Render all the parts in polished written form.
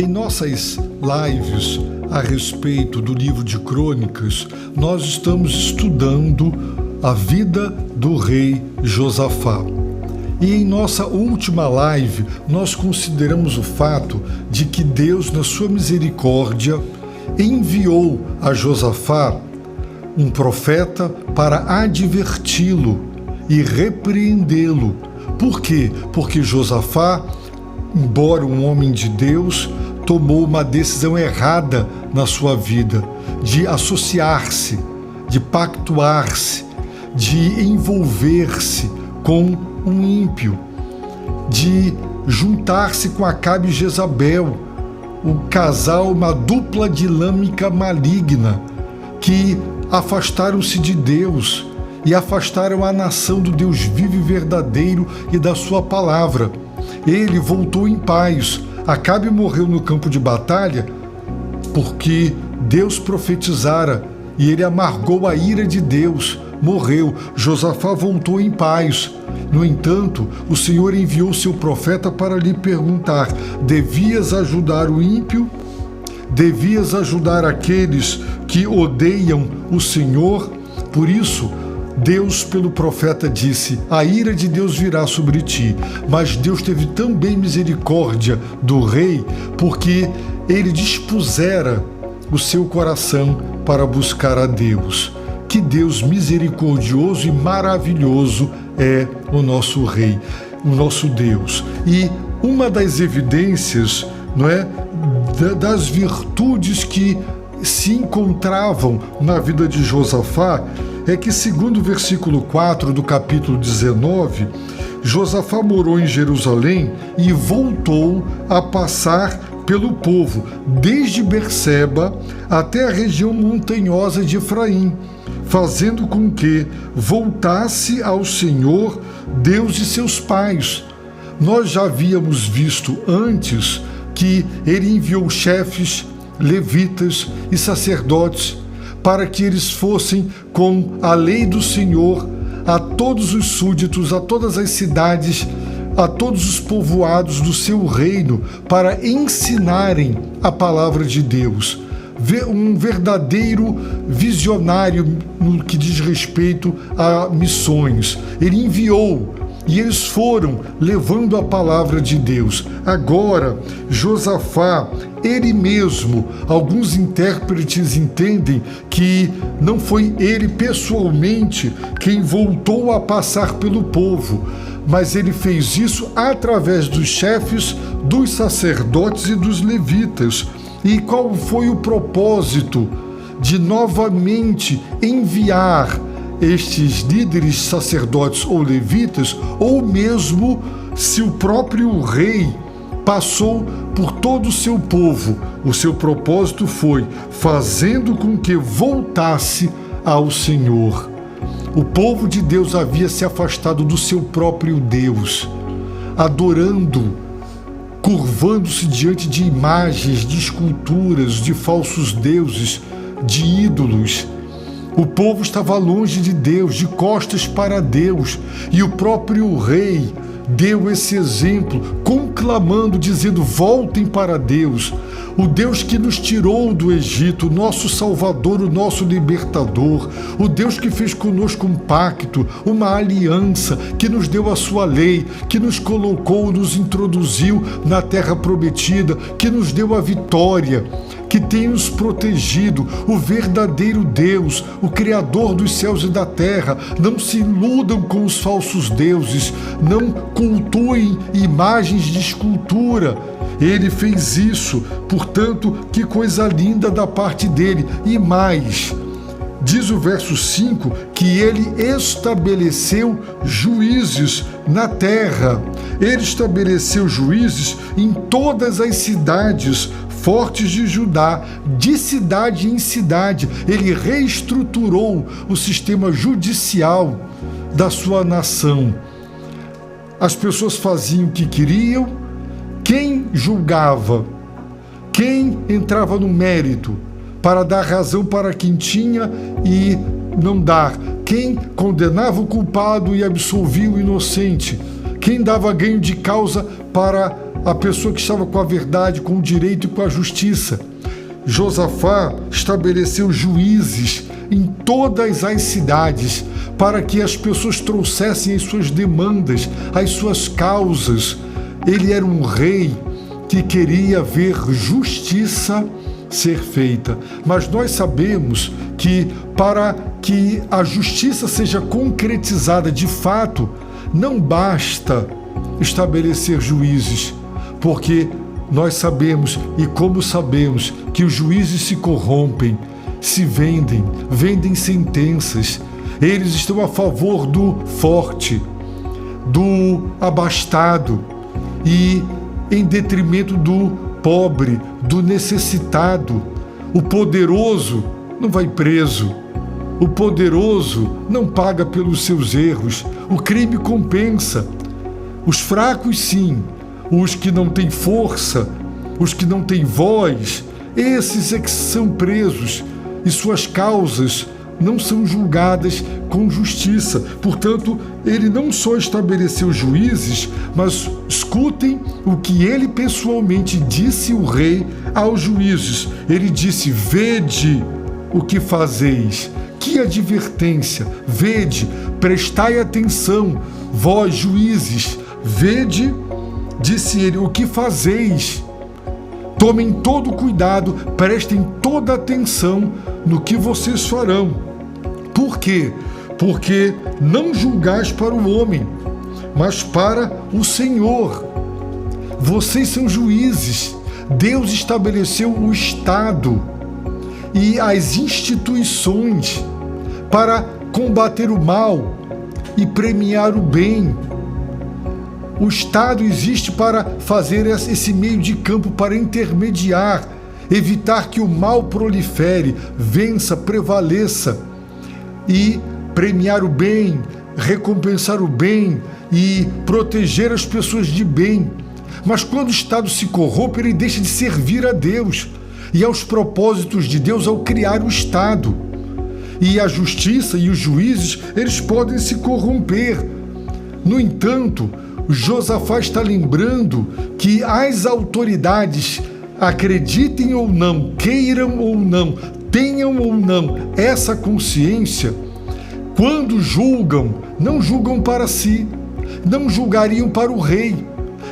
Em nossas lives a respeito do livro de Crônicas, nós estamos estudando a vida do rei Josafá. E em nossa última live, nós consideramos o fato de que Deus, na sua misericórdia, enviou a Josafá um profeta para adverti-lo e repreendê-lo. Por quê? Porque Josafá, embora um homem de Deus, tomou uma decisão errada na sua vida, de associar-se, de pactuar-se, de envolver-se com um ímpio, de juntar-se com Acabe e Jezabel, um casal, uma dupla dinâmica maligna, que afastaram-se de Deus e afastaram a nação do Deus vivo e verdadeiro e da sua palavra. Ele voltou em paz. Acabe morreu no campo de batalha porque Deus profetizara e ele amargou a ira de Deus. Morreu. Josafá voltou em paz. No entanto, o Senhor enviou seu profeta para lhe perguntar: devias ajudar o ímpio? Devias ajudar aqueles que odeiam o Senhor? Por isso, Deus, pelo profeta, disse: a ira de Deus virá sobre ti. Mas Deus teve também misericórdia do rei, porque ele dispusera o seu coração para buscar a Deus. Que Deus misericordioso e maravilhoso é o nosso rei, o nosso Deus. E uma das evidências, das virtudes que se encontravam na vida de Josafá é que, segundo o versículo 4 do capítulo 19, Josafá morou em Jerusalém e voltou a passar pelo povo, desde Berseba até a região montanhosa de Efraim, fazendo com que voltasse ao Senhor, Deus de seus pais. Nós já havíamos visto antes que ele enviou chefes, levitas e sacerdotes para que eles fossem com a lei do Senhor a todos os súditos, a todas as cidades, a todos os povoados do seu reino, para ensinarem a palavra de Deus. Um verdadeiro visionário no que diz respeito a missões. Ele enviou e eles foram levando a palavra de Deus. Agora, Josafá, ele mesmo, alguns intérpretes entendem que não foi ele pessoalmente quem voltou a passar pelo povo, mas ele fez isso através dos chefes, dos sacerdotes e dos levitas. E qual foi o propósito de novamente enviar estes líderes, sacerdotes ou levitas, ou mesmo se o próprio rei passou por todo o seu povo? O seu propósito foi fazendo com que voltasse ao Senhor. O povo de Deus havia se afastado do seu próprio Deus, adorando, curvando-se diante de imagens, de esculturas, de falsos deuses, de ídolos. O povo estava longe de Deus, de costas para Deus, e o próprio rei deu esse exemplo, conclamando, dizendo: voltem para Deus, o Deus que nos tirou do Egito, o nosso Salvador, o nosso Libertador, o Deus que fez conosco um pacto, uma aliança, que nos deu a sua lei, que nos colocou, nos introduziu na terra prometida, que nos deu a vitória, que tem nos protegido, o verdadeiro Deus, o Criador dos céus e da terra. Não se iludam com os falsos deuses, não cultuem imagens de escultura. Ele fez isso, portanto, que coisa linda da parte dele. E mais, diz o verso 5, que ele estabeleceu juízes na terra. Ele estabeleceu juízes em todas as cidades fortes de Judá, de cidade em cidade. Ele reestruturou o sistema judicial da sua nação. As pessoas faziam o que queriam. Quem julgava? Quem entrava no mérito para dar razão para quem tinha e não dar? Quem condenava o culpado e absolvia o inocente? Quem dava ganho de causa para a pessoa que estava com a verdade, com o direito e com a justiça. Josafá estabeleceu juízes em todas as cidades para que as pessoas trouxessem as suas demandas, as suas causas. Ele era um rei que queria ver justiça ser feita. Mas nós sabemos que para que a justiça seja concretizada de fato, não basta estabelecer juízes, porque nós sabemos, e como sabemos, que os juízes se corrompem, se vendem sentenças. Eles estão a favor do forte, do abastado e em detrimento do pobre, do necessitado. O poderoso não vai preso. O poderoso não paga pelos seus erros. O crime compensa. Os fracos, sim. Os que não têm força, os que não têm voz, esses é que são presos e suas causas não são julgadas com justiça. Portanto, ele não só estabeleceu juízes, mas escutem o que ele pessoalmente disse, o rei, aos juízes. Ele disse: vede o que fazeis. Que advertência! Vede, prestai atenção, vós juízes, vede, disse ele, o que fazeis. Tomem todo cuidado, prestem toda atenção no que vocês farão. Por quê? Porque não julgais para o homem, mas para o Senhor. Vocês são juízes. Deus estabeleceu o Estado e as instituições para combater o mal e premiar o bem. O Estado existe para fazer esse meio de campo, para intermediar, evitar que o mal prolifere, vença, prevaleça e premiar o bem, recompensar o bem e proteger as pessoas de bem. Mas quando o Estado se corrompe, ele deixa de servir a Deus e aos propósitos de Deus ao criar o Estado. E a justiça e os juízes, eles podem se corromper. No entanto, Josafá está lembrando que as autoridades, acreditem ou não, queiram ou não, tenham ou não essa consciência, quando julgam, não julgam para si, não julgariam para o rei,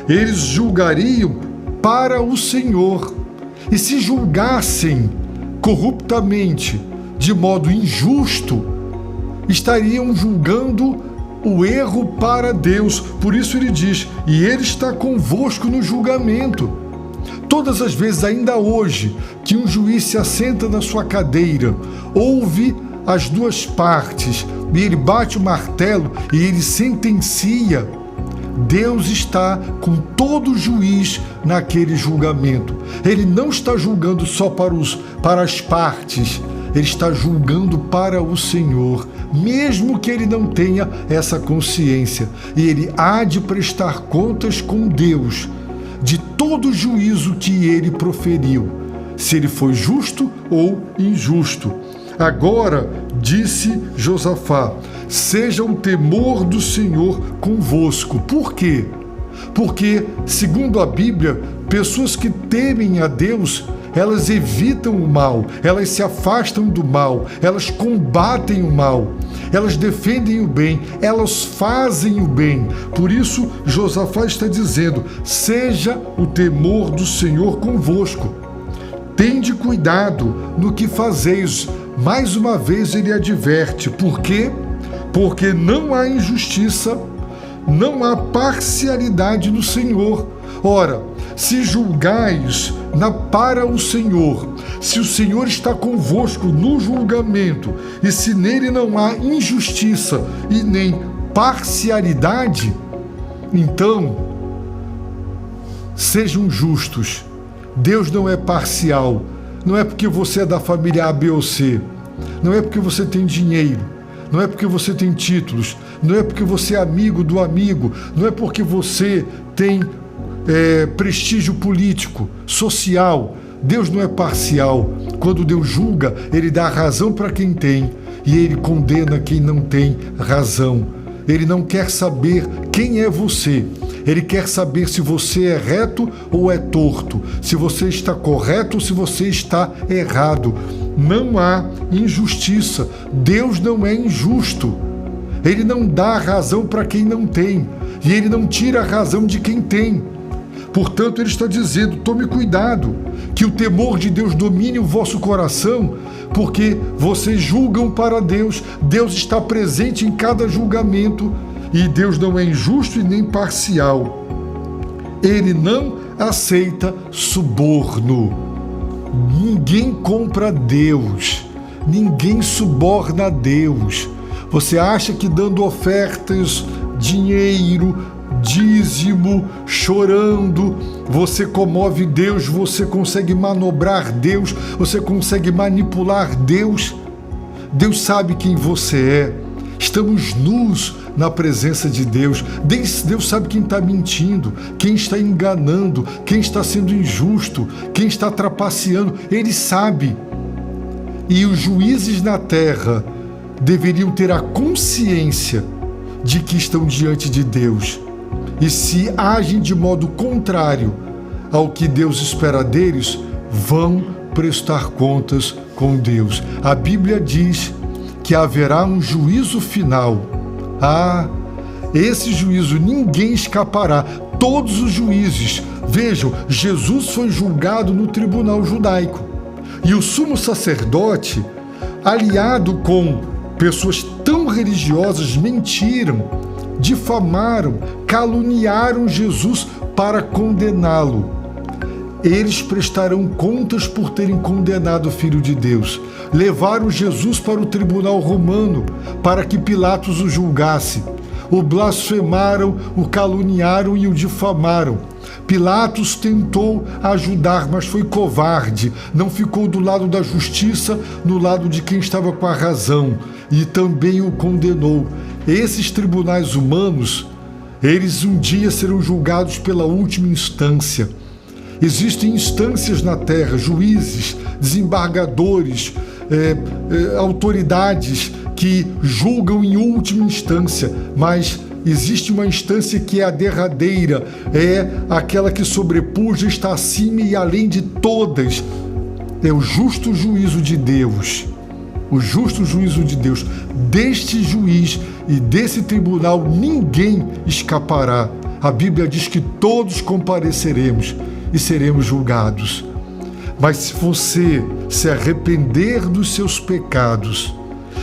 eles julgariam para o Senhor. E se julgassem corruptamente, de modo injusto, estariam julgando o erro para Deus. Por isso ele diz: e ele está convosco no julgamento. Todas as vezes, ainda hoje, que um juiz se assenta na sua cadeira, ouve as duas partes, e ele bate o martelo e ele sentencia, Deus está com todo juiz naquele julgamento. Ele não está julgando só para as partes, ele está julgando para o Senhor, mesmo que ele não tenha essa consciência. E ele há de prestar contas com Deus de todo juízo que ele proferiu, se ele foi justo ou injusto. Agora, disse Josafá, seja o temor do Senhor convosco. Por quê? Porque, segundo a Bíblia, pessoas que temem a Deus, elas evitam o mal, elas se afastam do mal, elas combatem o mal, elas defendem o bem, elas fazem o bem. Por isso, Josafá está dizendo: seja o temor do Senhor convosco. Tende cuidado no que fazeis. Mais uma vez ele adverte. Por quê? Porque não há injustiça, não há parcialidade no Senhor. Ora, se julgais para o Senhor, se o Senhor está convosco no julgamento, e se nele não há injustiça e nem parcialidade, então sejam justos. Deus não é parcial. Não é porque você é da família A, B ou C. Não é porque você tem dinheiro. Não é porque você tem títulos. Não é porque você é amigo do amigo. Não é porque você tem prestígio político, social. Deus não é parcial. Quando Deus julga, ele dá razão para quem tem e ele condena quem não tem razão. Ele não quer saber quem é você. Ele quer saber se você é reto ou é torto, se você está correto ou se você está errado. Não há injustiça. Deus não é injusto. Ele não dá razão para quem não tem, e Ele não tira a razão de quem tem. Portanto, Ele está dizendo: tome cuidado, que o temor de Deus domine o vosso coração, porque vocês julgam para Deus. Deus está presente em cada julgamento, e Deus não é injusto e nem parcial. Ele não aceita suborno. Ninguém compra Deus, ninguém suborna a Deus. Você acha que dando ofertas, dinheiro, dízimo, chorando, você comove Deus, você consegue manobrar Deus, você consegue manipular Deus? Deus sabe quem você é. Estamos nus na presença de Deus. Deus sabe quem está mentindo, quem está enganando, quem está sendo injusto, quem está trapaceando. Ele sabe. E os juízes na terra deveriam ter a consciência de que estão diante de Deus. E se agem de modo contrário ao que Deus espera deles, vão prestar contas com Deus. A Bíblia diz que haverá um juízo final. Esse juízo ninguém escapará. Todos os juízes. Vejam, Jesus foi julgado no tribunal judaico. E o sumo sacerdote, aliado com pessoas tão religiosas, mentiram, difamaram, caluniaram Jesus para condená-lo. Eles prestarão contas por terem condenado o Filho de Deus. Levaram Jesus para o tribunal romano para que Pilatos o julgasse. O blasfemaram, o caluniaram e o difamaram. Pilatos tentou ajudar, mas foi covarde. Não ficou do lado da justiça, no lado de quem estava com a razão, e também o condenou. Esses tribunais humanos, eles um dia serão julgados pela última instância. Existem instâncias na terra, juízes, desembargadores, autoridades que julgam em última instância, mas existe uma instância que é a derradeira, é aquela que sobrepuja, está acima e além de todas. É o justo juízo de Deus. O justo juízo de Deus. Deste juiz e desse tribunal ninguém escapará. A Bíblia diz que todos compareceremos e seremos julgados. Mas se você se arrepender dos seus pecados,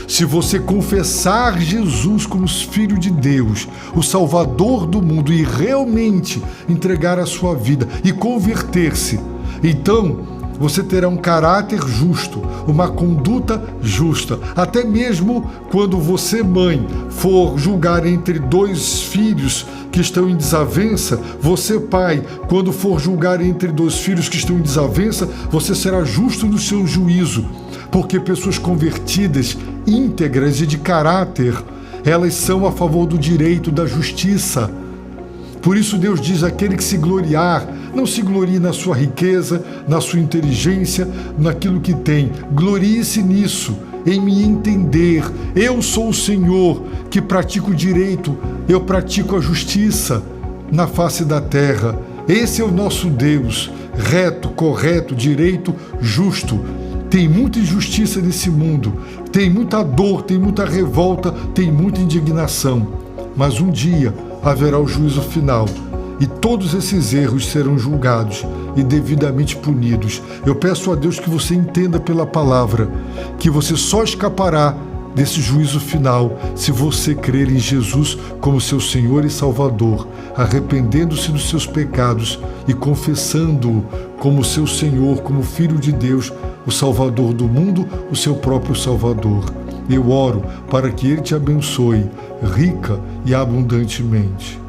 se você confessar Jesus como Filho de Deus, o Salvador do mundo, e realmente entregar a sua vida e converter-se, então você terá um caráter justo, uma conduta justa. Até mesmo quando você, mãe, for julgar entre dois filhos que estão em desavença, você, pai, quando for julgar entre dois filhos que estão em desavença, você será justo no seu juízo, porque pessoas convertidas, íntegras e de caráter, elas são a favor do direito, da justiça. Por isso Deus diz: aquele que se gloriar, não se glorie na sua riqueza, na sua inteligência, naquilo que tem. Glorie-se nisso, em me entender. Eu sou o Senhor que pratico o direito, eu pratico a justiça na face da terra. Esse é o nosso Deus, reto, correto, direito, justo. Tem muita injustiça nesse mundo, tem muita dor, tem muita revolta, tem muita indignação. Mas um dia haverá o juízo final e todos esses erros serão julgados e devidamente punidos. Eu peço a Deus que você entenda pela palavra que você só escapará desse juízo final se você crer em Jesus como seu Senhor e Salvador, arrependendo-se dos seus pecados e confessando-o como seu Senhor, como Filho de Deus, o Salvador do mundo, o seu próprio Salvador. Eu oro para que Ele te abençoe rica e abundantemente.